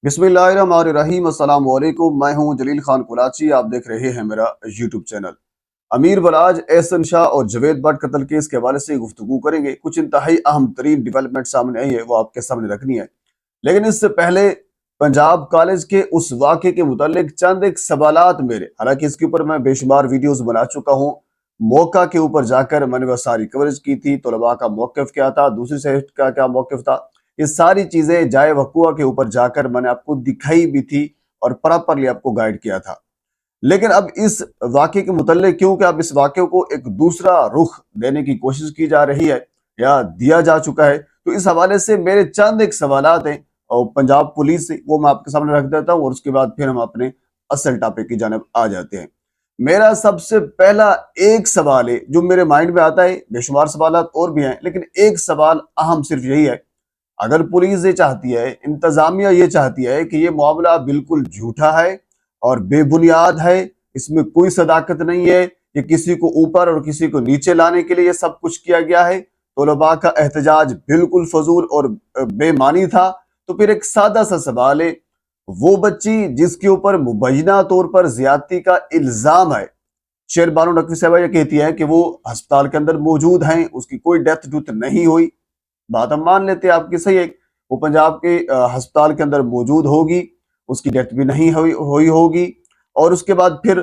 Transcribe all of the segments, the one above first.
बिस्मिल्लाहिर्रहमानिर्रहीम। अस्सलाम वालेकुम। मैं हूं जलील खान कुलाची। आप देख रहे हैं मेरा यूट्यूब चैनल। अमीर बराज, एहसन शाह और जवेद भट्ट कत्ल केस के हवाले से गुफ्तगू करेंगे। कुछ इंतहाई अहम तरीन डेवलपमेंट सामने आई है, वो आपके सामने रखनी है। लेकिन इससे पहले पंजाब कॉलेज के उस वाक़े के मुतालिक चंद एक सवालात मेरे, हालांकि इसके ऊपर मैं बेशुमार वीडियोस बना चुका हूँ। मौका के ऊपर जाकर मैंने वह सारी कवरेज की थी, तलबा का मौक़िफ़ क्या था, दूसरी साइड का क्या मौक़िफ़ था, ये सारी चीज़ें जाए वक़ुआ के ऊपर जाकर मैंने आपको दिखाई भी थी और प्रॉपरली आपको गाइड किया था। लेकिन अब इस वाक़े के मुतल्लिक़ क्योंकि अब इस वाक़े को एक दूसरा रुख देने की कोशिश की जा रही है या दिया जा चुका है, तो इस हवाले से मेरे चंद एक सवालात हैं और पंजाब पुलिस से, वो मैं आपके सामने रख देता हूँ और उसके बाद फिर हम अपने असल टॉपिक की जानिब आ जाते हैं। मेरा सबसे पहला एक सवाल है जो मेरे माइंड में आता है, बेशुमार सवालात और भी हैं, लेकिन एक सवाल अहम सिर्फ यही है। अगर पुलिस ये चाहती है, इंतजामिया ये चाहती है कि ये मामला बिल्कुल झूठा है और बेबुनियाद है, इसमें कोई सदाकत नहीं है, ये किसी को ऊपर और किसी को नीचे लाने के लिए ये सब कुछ किया गया है, तलबा का एहतजाज बिल्कुल फजूल और बेमानी था, तो फिर एक सादा सा सवाल है, वो बच्ची जिसके ऊपर मुबैना तौर पर ज्यादती का इल्जाम है, शेर बानो नकवी साहबा ये कहती है कि वो अस्पताल के अंदर मौजूद हैं, उसकी कोई डेथ डूथ नहीं हुई, बात हम मान लेते हैं आपकी सही है, वो पंजाब के अस्पताल के अंदर मौजूद होगी, उसकी डेथ भी नहीं हुई होगी। और उसके बाद फिर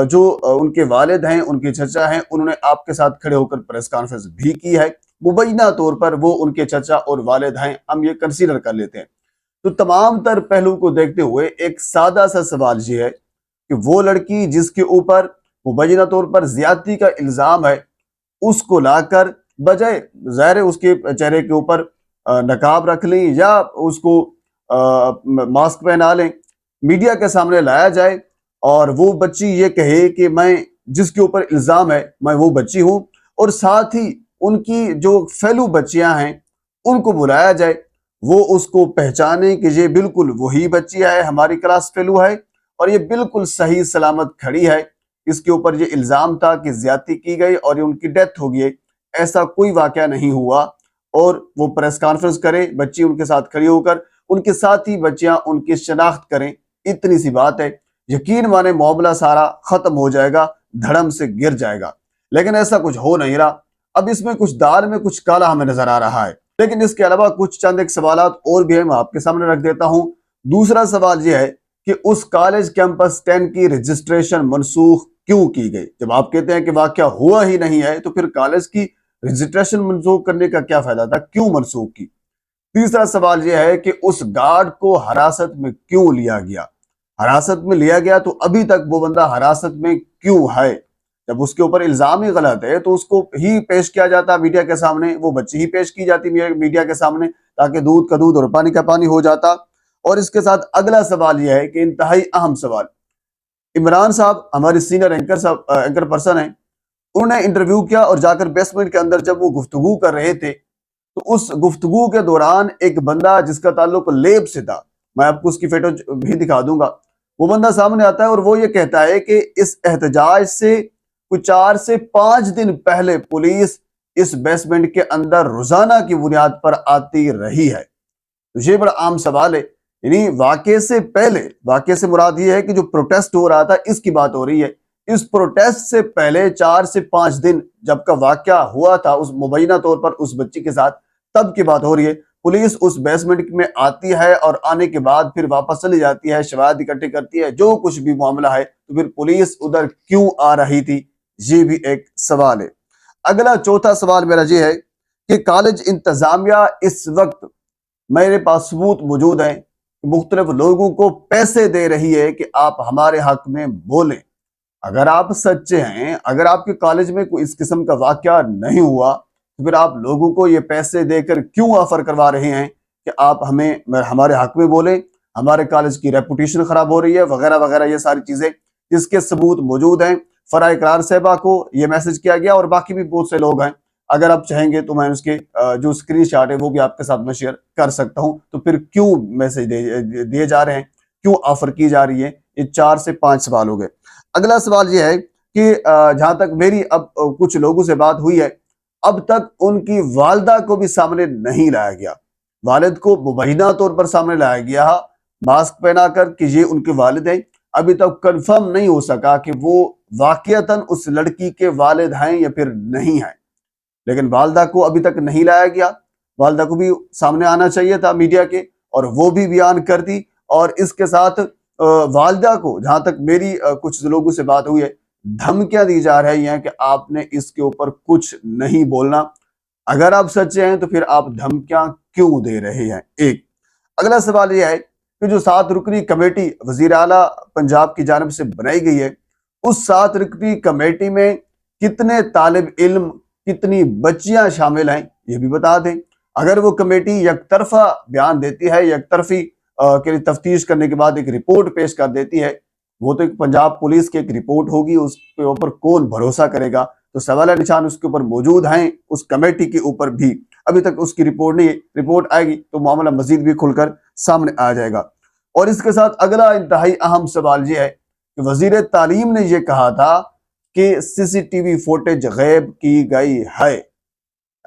जो उनके वालिद हैं, उनके चचा हैं, उन्होंने आपके साथ खड़े होकर प्रेस कॉन्फ्रेंस भी की है, मुबैना तौर पर वो उनके चचा और वालिद हैं, हम ये कंसीडर कर लेते हैं। तो तमाम तर पहलू को देखते हुए एक सादा सा सवाल ये है कि वो लड़की जिसके ऊपर मुबैना तौर पर ज्यादती का इल्जाम है, उसको लाकर बजाय ज़ाहिर है उसके चेहरे के ऊपर नकाब रख लें या उसको मास्क पहना लें, मीडिया के सामने लाया जाए और वो बच्ची ये कहे कि मैं जिसके ऊपर इल्ज़ाम है मैं वो बच्ची हूँ, और साथ ही उनकी जो फेलू बच्चियां हैं उनको बुलाया जाए, वो उसको पहचाने कि ये बिल्कुल वही बच्ची है, हमारी क्लास फेलू है और ये बिल्कुल सही सलामत खड़ी है, इसके ऊपर ये इल्ज़ाम था कि ज्यादती की गई और ये उनकी डेथ हो गई, ऐसा कोई वाकया नहीं हुआ। और वो प्रेस कॉन्फ्रेंस करे, बच्ची उनके साथ खड़ी होकर, उनके साथ ही बच्चियां उनकी शनाख्त करें, इतनी सी बात है, यकीन माने मामला सारा खत्म हो जाएगा, धड़म से गिर जाएगा। लेकिन ऐसा कुछ हो नहीं रहा। अब इसमें कुछ दाल में कुछ काला हमें नजर आ रहा है। लेकिन इसके अलावा कुछ चंद एक सवालात और भी है, मैं आपके सामने रख देता हूं। दूसरा सवाल यह है कि उस कॉलेज कैंपस 10 की रजिस्ट्रेशन मनसूख क्यों की गई? जब आप कहते हैं कि वाकया हुआ ही नहीं है, तो फिर कॉलेज की रजिस्ट्रेशन मनसूख करने का क्या फायदा था, क्यों मनसूख की? तीसरा सवाल यह है कि उस गार्ड को हिरासत में क्यों लिया गया? हिरासत में लिया गया तो अभी तक वो बंदा हिरासत में क्यों है? जब उसके ऊपर इल्जाम ही गलत है तो उसको ही पेश किया जाता मीडिया के सामने, वो बच्ची ही पेश की जाती मीडिया के सामने, ताकि दूध का दूध और पानी का पानी हो जाता। और इसके साथ अगला सवाल यह है कि इंतहाई अहम सवाल, इमरान साहब हमारे सीनियर एंकर पर्सन है, उन्होंने इंटरव्यू किया और जाकर बेसमेंट के अंदर जब वो गुफ्तगू कर रहे थे, तो उस गुफ्तगू के दौरान एक बंदा जिसका ताल्लुक लेब से था, मैं आपको उसकी फोटो भी दिखा दूंगा, वो बंदा सामने आता है और वो ये कहता है कि इस एहतजाज से कुछ 4 से 5 दिन पहले पुलिस इस बेसमेंट के अंदर रोजाना की बुनियाद पर आती रही है। तो ये बड़ा आम सवाल है, यानी वाकये से पहले, वाकये से मुराद ये है कि जो प्रोटेस्ट हो रहा था इसकी बात हो रही है, इस प्रोटेस्ट से पहले 4 से 5 दिन जब का वाकया हुआ था उस मुबैना तौर पर उस बच्ची के साथ, तब की बात हो रही है। पुलिस उस बेसमेंट में आती है और आने के बाद फिर वापस चली जाती है, शवाहिद इकट्ठे करती है, जो कुछ भी मामला है, तो फिर पुलिस उधर क्यों आ रही थी, ये भी एक सवाल है। अगला चौथा सवाल मेरा ये है कि कॉलेज इंतजामिया इस वक्त, मेरे पास सबूत मौजूद है, मुख्तलिफ लोगों को पैसे दे रही है कि आप हमारे हक में बोलें। अगर आप सच्चे हैं, अगर आपके कॉलेज में कोई इस किस्म का वाकया नहीं हुआ, तो फिर आप लोगों को ये पैसे देकर क्यों ऑफर करवा रहे हैं कि आप हमारे हक में बोलें, हमारे कॉलेज की रेपुटेशन खराब हो रही है, वगैरह वगैरह, ये सारी चीजें जिसके सबूत मौजूद हैं। फराह इकरार साहिबा को ये मैसेज किया गया और बाकी भी बहुत से लोग हैं, अगर आप चाहेंगे तो मैं उसके जो स्क्रीनशॉट है वो भी आपके साथ में शेयर कर सकता हूं। तो फिर क्यों मैसेज दिए जा रहे हैं, क्यों ऑफर की जा रही है? ये 4 से 5 सवाल हो गए। अगला सवाल ये है कि जहां तक मेरी अब कुछ लोगों से बात हुई है, अब तक उनकी वालदा को भी सामने नहीं लाया गया, वालिद को मुबैना तौर पर सामने लाया गया, ماسک پہنا کر کہ یہ ان کے والد ہیں۔ ابھی تک کنفرم نہیں ہو سکا کہ وہ واقعتاً اس لڑکی کے والد ہیں یا پھر نہیں ہیں، لیکن والدہ کو ابھی تک نہیں لایا گیا۔ والدہ کو بھی سامنے آنا چاہیے تھا میڈیا کے، اور وہ بھی بیان کر دی۔ اور اس کے ساتھ والدہ کو، جہاں تک میری کچھ لوگوں سے بات ہوئی ہے، دھمکیاں دی جا رہی ہیں کہ آپ نے اس کے اوپر کچھ نہیں بولنا۔ اگر آپ سچے ہیں تو پھر آپ دھمکیاں کیوں دے رہے ہیں؟ ایک اگلا سوال یہ ہے کہ جو 7 رکنی کمیٹی وزیر اعلیٰ پنجاب کی جانب سے بنائی گئی ہے، اس 7 رکنی کمیٹی میں کتنے طالب علم، کتنی بچیاں شامل ہیں، یہ بھی بتا دیں۔ اگر وہ کمیٹی یک طرفہ بیان دیتی ہے، یک طرفی تفتیش کرنے کے بعد ایک رپورٹ پیش کر دیتی ہے، وہ تو ایک پنجاب پولیس کی ایک رپورٹ ہوگی، اس کے اوپر کون بھروسہ کرے گا؟ تو سوال نشان اس کے اوپر موجود ہیں، اس کمیٹی کے اوپر بھی ابھی تک اس کی رپورٹ نہیں ہے۔ رپورٹ آئے گی تو معاملہ مزید بھی کھل کر سامنے آ جائے گا۔ اور اس کے ساتھ اگلا انتہائی اہم سوال یہ ہے کہ وزیر تعلیم نے یہ کہا تھا کہ سی سی ٹی وی فوٹیج غائب کی گئی ہے۔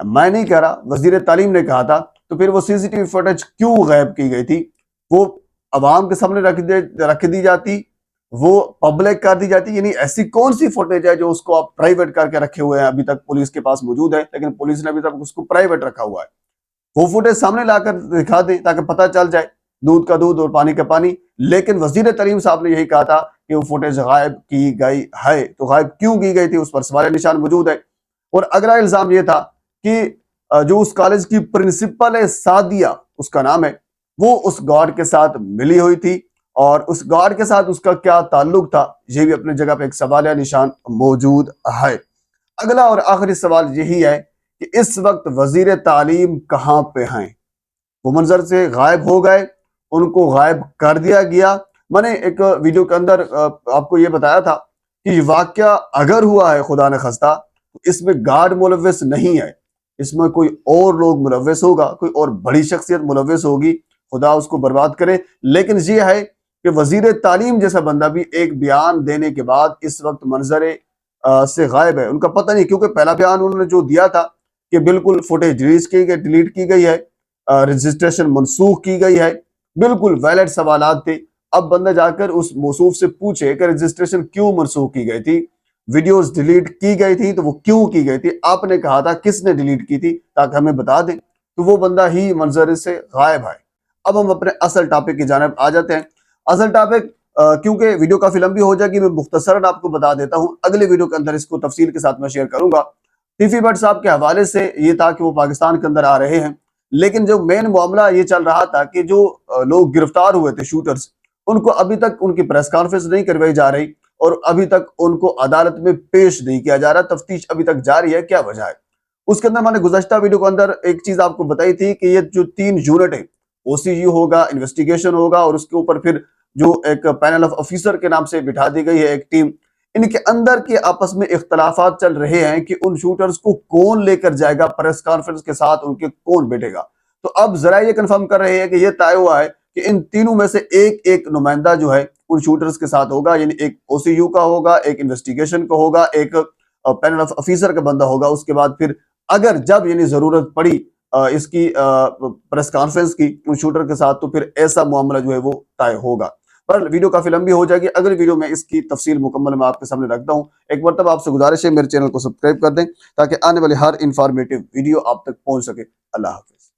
میں نہیں کہہ رہا، وزیر تعلیم نے کہا تھا، تو پھر وہ سی سی ٹی وی فوٹیج کیوں غائب کی گئی تھی؟ وہ عوام کے سامنے رکھ دی جاتی، وہ پبلک کر دی جاتی، یعنی ایسی کون سی فوٹیج ہے جو اس کو آپ پرائیویٹ کر کے رکھے ہوئے ہیں؟ ابھی تک پولیس کے پاس موجود ہے، لیکن پولیس نے ابھی تک اس کو پرائیویٹ رکھا ہوا ہے۔ وہ فوٹیج سامنے لا کر دکھا دیں تاکہ پتہ چل جائے، دودھ کا دودھ اور پانی کا پانی۔ لیکن وزیر تعلیم صاحب نے یہی کہا تھا کہ وہ فوٹیج غائب کی گئی ہے، تو غائب کیوں کی گئی تھی اس پر سوال نشان موجود ہے۔ اور اگلا الزام یہ تھا کہ جو اس کالج کی پرنسپل ہے، سعدیہ اس کا نام ہے، وہ اس گارڈ کے ساتھ ملی ہوئی تھی، اور اس گارڈ کے ساتھ اس کا کیا تعلق تھا، یہ بھی اپنے جگہ پہ ایک سوالیہ نشان موجود ہے۔ اگلا اور آخری سوال یہی ہے کہ اس وقت وزیر تعلیم کہاں پہ ہیں؟ وہ منظر سے غائب ہو گئے، ان کو غائب کر دیا گیا۔ میں نے ایک ویڈیو کے اندر آپ کو یہ بتایا تھا کہ یہ واقعہ اگر ہوا ہے خدا نخواستہ، تو اس میں گارڈ ملوث نہیں ہے، اس میں کوئی اور لوگ ملوث ہوگا، کوئی اور بڑی شخصیت ملوث ہوگی، خدا اس کو برباد کرے۔ لیکن یہ ہے کہ وزیر تعلیم جیسا بندہ بھی ایک بیان دینے کے بعد اس وقت منظر سے غائب ہے۔ ان کا پتہ نہیں، کیونکہ پہلا بیان انہوں نے جو دیا تھا کہ بالکل فوٹیج ڈیلیٹ کی گئی ہے، رجسٹریشن منسوخ کی گئی ہے، بالکل ویلڈ سوالات تھے۔ اب بندہ جا کر اس موصوف سے پوچھے کہ رجسٹریشن کیوں منسوخ کی گئی تھی، ویڈیوز ڈیلیٹ کی گئی تھی تو وہ کیوں کی گئی تھی، آپ نے کہا تھا کس نے ڈیلیٹ کی تھی تاکہ ہمیں بتا دیں، تو وہ بندہ ہی منظر سے غائب ہے۔ اب ہم اپنے اصل ٹاپک کی جانب آ جاتے ہیں۔ اصل ٹاپک کیونکہ ویڈیو کافی لمبی ہو جائے گی، میں مختصراً آپ کو بتا دیتا ہوں، اگلے ویڈیو کے اندر اس کو تفصیل کے ساتھ میں شیئر کروں گا۔ ٹیفی بٹ صاحب کے حوالے سے یہ تھا کہ وہ پاکستان کے اندر آ رہے ہیں، لیکن جو مین معاملہ یہ چل رہا تھا کہ جو لوگ گرفتار ہوئے تھے شوٹرز، ان کو ابھی تک ان کی پریس کانفرنس نہیں کروائی جا رہی، اور ابھی تک ان کو عدالت میں پیش نہیں کیا جا رہا، تفتیش ابھی تک جاری ہے۔ کیا وجہ ہے؟ اس کے اندر میں نے گزشتہ ویڈیو کے اندر ایک چیز آپ کو بتائی تھی کہ یہ جو 3 یونٹ ہے، او سی یو ہوگا، انویسٹیگیشن ہوگا، اور اس کے اوپر پھر جو ایک پینل آف آفیسر کے نام سے بٹھا دی گئی ہے ایک ٹیم، ان کے اندر کے آپس میں اختلافات چل رہے ہیں کہ ان شوٹرز کو کون لے کر جائے گا پریس کانفرنس کے ساتھ، ان کے کون بیٹھے گا۔ تو اب ذرائع یہ کنفرم کر رہے ہیں کہ یہ طے ہوا ہے کہ ان تینوں میں سے ایک نمائندہ جو ہے ان شوٹرز کے ساتھ ہوگا، یعنی ایک او سی یو کا ہوگا، ایک انویسٹیگیشن کا ہوگا، ایک پینل آف آفیسر کا بندہ ہوگا۔ اس کے بعد پھر اگر جب یعنی ضرورت پڑی اس کی پریس کانفرنس کی ان شوٹر کے ساتھ، تو پھر ایسا معاملہ جو ہے وہ طے ہوگا۔ پر ویڈیو کافی لمبی ہو جائے گی، اگلی ویڈیو میں اس کی تفصیل مکمل میں آپ کے سامنے رکھتا ہوں۔ ایک مرتبہ آپ سے گزارش ہے میرے چینل کو سبسکرائب کر دیں تاکہ آنے والی ہر انفارمیٹیو ویڈیو آپ تک پہنچ سکے۔ اللہ حافظ۔